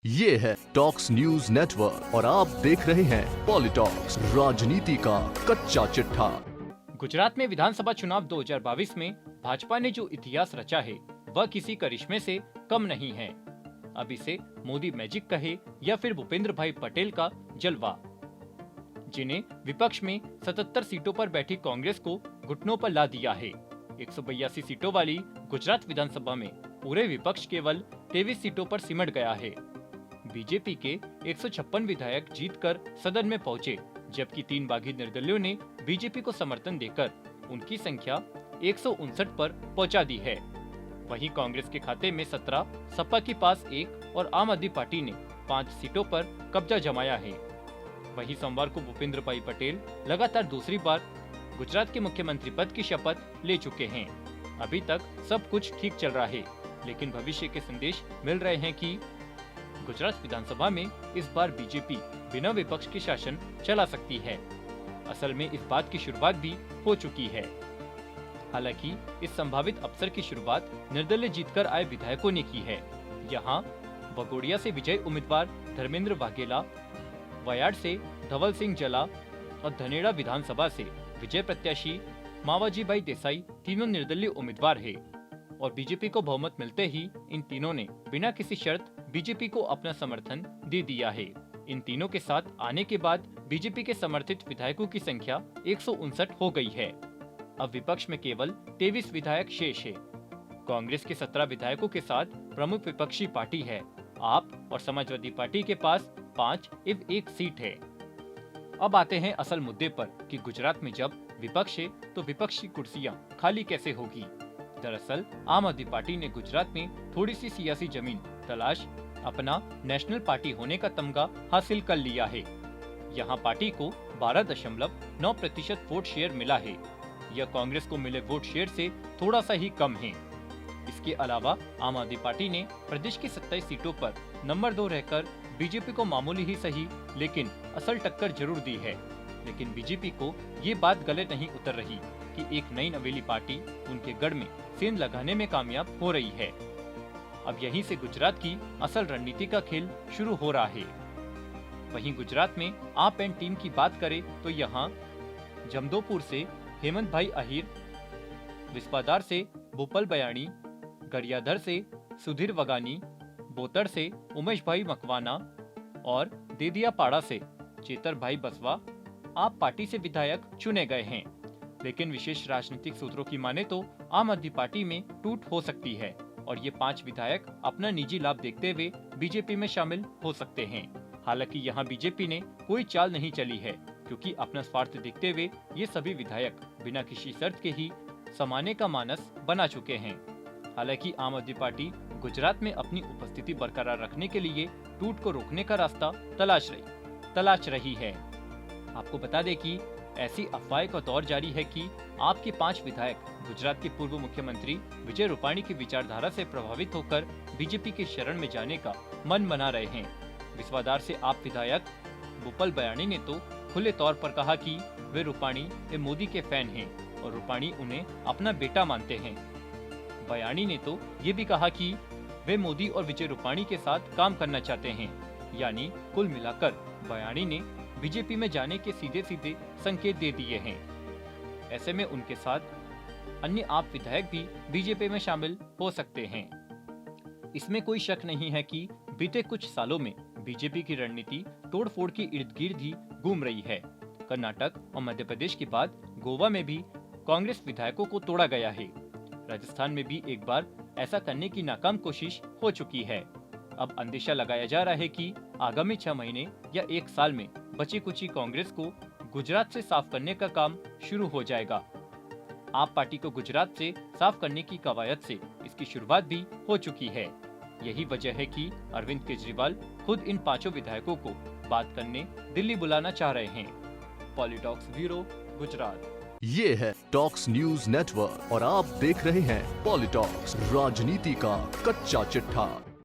ये है talks news network और आप देख रहे हैं पॉलिटॉक्स, राजनीति का कच्चा चिट्ठा। गुजरात में विधानसभा चुनाव 2022 में भाजपा ने जो इतिहास रचा है वह किसी करिश्मे से कम नहीं है। अब इसे मोदी मैजिक कहे या फिर भूपेंद्र भाई पटेल का जलवा, जिन्हें विपक्ष में 77 सीटों पर बैठी कांग्रेस को घुटनों पर ला दिया है। 182 सीटों वाली गुजरात विधानसभा में पूरे विपक्ष केवल 23 सीटों पर सिमट गया है। बीजेपी के 156 विधायक जीतकर सदन में पहुंचे, जबकि 3 बागी निर्दलियों ने बीजेपी को समर्थन देकर उनकी संख्या 159 पर पहुंचा दी है। वहीं कांग्रेस के खाते में 17, सपा के पास 1 और आम आदमी पार्टी ने 5 सीटों पर कब्जा जमाया है। वहीं सोमवार को भूपेंद्र भाई पटेल लगातार दूसरी बार गुजरात के मुख्यमंत्री पद की शपथ ले चुके हैं। अभी तक सब कुछ ठीक चल रहा है, लेकिन भविष्य के संदेश मिल रहे हैं कि गुजरात विधानसभा में इस बार बीजेपी बिना विपक्ष के शासन चला सकती है। असल में इस बात की शुरुआत भी हो चुकी है। हालांकि इस संभावित अवसर की शुरुआत निर्दलीय जीतकर आए विधायकों ने की है। यहाँ बगोड़िया से विजयी उम्मीदवार धर्मेंद्र वाघेला, वयाड़ से धवल सिंह जला और धनेड़ा विधानसभा से विजय प्रत्याशी मावाजी भाई देसाई तीनों निर्दलीय उम्मीदवार है और बीजेपी को बहुमत मिलते ही इन तीनों ने बिना किसी शर्त बीजेपी को अपना समर्थन दे दिया है। इन तीनों के साथ आने के बाद बीजेपी के समर्थित विधायकों की संख्या 159 हो गई है। अब विपक्ष में केवल 23 विधायक शेष है। कांग्रेस के 17 विधायकों के साथ प्रमुख विपक्षी पार्टी है आप और समाजवादी पार्टी के पास 5 एवं 1 सीट है। अब आते हैं असल मुद्दे पर कि गुजरात में जब विपक्ष है तो विपक्ष की कुर्सियां खाली कैसे होगी। दरअसल आम आदमी पार्टी ने गुजरात में थोड़ी सी सियासी जमीन तलाश अपना नेशनल पार्टी होने का तमगा हासिल कर लिया है। यहाँ पार्टी को 12.9% वोट शेयर मिला है। यह कांग्रेस को मिले वोट शेयर से थोड़ा सा ही कम है। इसके अलावा आम आदमी पार्टी ने प्रदेश की 27 सीटों पर नंबर 2 रहकर बीजेपी को मामूली ही सही लेकिन असल टक्कर जरूर दी है। लेकिन बीजेपी को ये बात गले नहीं उतर रही कि एक नई नवेली पार्टी उनके गढ़ में सेंध लगाने में कामयाब हो रही है। अब यहीं से गुजरात की असल रणनीति का खेल शुरू हो रहा है। वहीं गुजरात में आप एंड टीम की बात करें तो यहाँ जमदोपुर से हेमंत भाई अहिर, विस्पादार से भूपल बयाणी, गरियाधर से सुधीर वगानी, बोतड़ से उमेश भाई मकवाना और देदियापाड़ा से चेतर भाई बसवा आप पार्टी से विधायक चुने गए हैं। लेकिन विशेष राजनीतिक सूत्रों की माने तो आम आदमी पार्टी में टूट हो सकती है और ये 5 विधायक अपना निजी लाभ देखते हुए बीजेपी में शामिल हो सकते हैं। हालांकि यहाँ बीजेपी ने कोई चाल नहीं चली है, क्योंकि अपना स्वार्थ देखते हुए ये सभी विधायक बिना किसी शर्त के ही समाने का मानस बना चुके हैं। हालांकि आम आदमी पार्टी गुजरात में अपनी उपस्थिति बरकरार रखने के लिए टूट को रोकने का रास्ता तलाश रही है। आपको बता दें कि ऐसी अफवाह का दौर जारी है कि आपके 5 विधायक गुजरात के पूर्व मुख्यमंत्री विजय रूपाणी की विचारधारा से प्रभावित होकर बीजेपी के शरण में जाने का मन बना रहे हैं। विस्वादार से आप विधायक भूपल बयाणी ने तो खुले तौर पर कहा कि वे रूपाणी व मोदी के फैन हैं और रूपाणी उन्हें अपना बेटा मानते हैं। बयाणी ने तो ये भी कहा कि वे मोदी और विजय रूपाणी के साथ काम करना चाहते हैं। यानी कुल मिलाकर बयाणी ने बीजेपी में जाने के सीधे सीधे संकेत दे दिए हैं। ऐसे में उनके साथ अन्य आप विधायक भी बीजेपी में शामिल हो सकते हैं। इसमें कोई शक नहीं है कि बीते कुछ सालों में बीजेपी की रणनीति तोड़फोड़ के इर्द गिर्द ही घूम रही है। कर्नाटक और मध्य प्रदेश के बाद गोवा में भी कांग्रेस विधायकों को तोड़ा गया है। राजस्थान में भी एक बार ऐसा करने की नाकाम कोशिश हो चुकी है। अब अंदेशा लगाया जा रहा है कि आगामी 6 महीने या 1 साल में बची कुची कांग्रेस को गुजरात से साफ करने का काम शुरू हो जाएगा। आप पार्टी को गुजरात से साफ करने की कवायद से इसकी शुरुआत भी हो चुकी है। यही वजह है कि अरविंद केजरीवाल खुद इन 5 विधायकों को बात करने दिल्ली बुलाना चाह रहे हैं। पॉलिटॉक्स ब्यूरो, गुजरात। ये है टॉक्स न्यूज नेटवर्क और आप देख रहे हैं पॉलिटॉक्स, राजनीति का कच्चा चिट्ठा।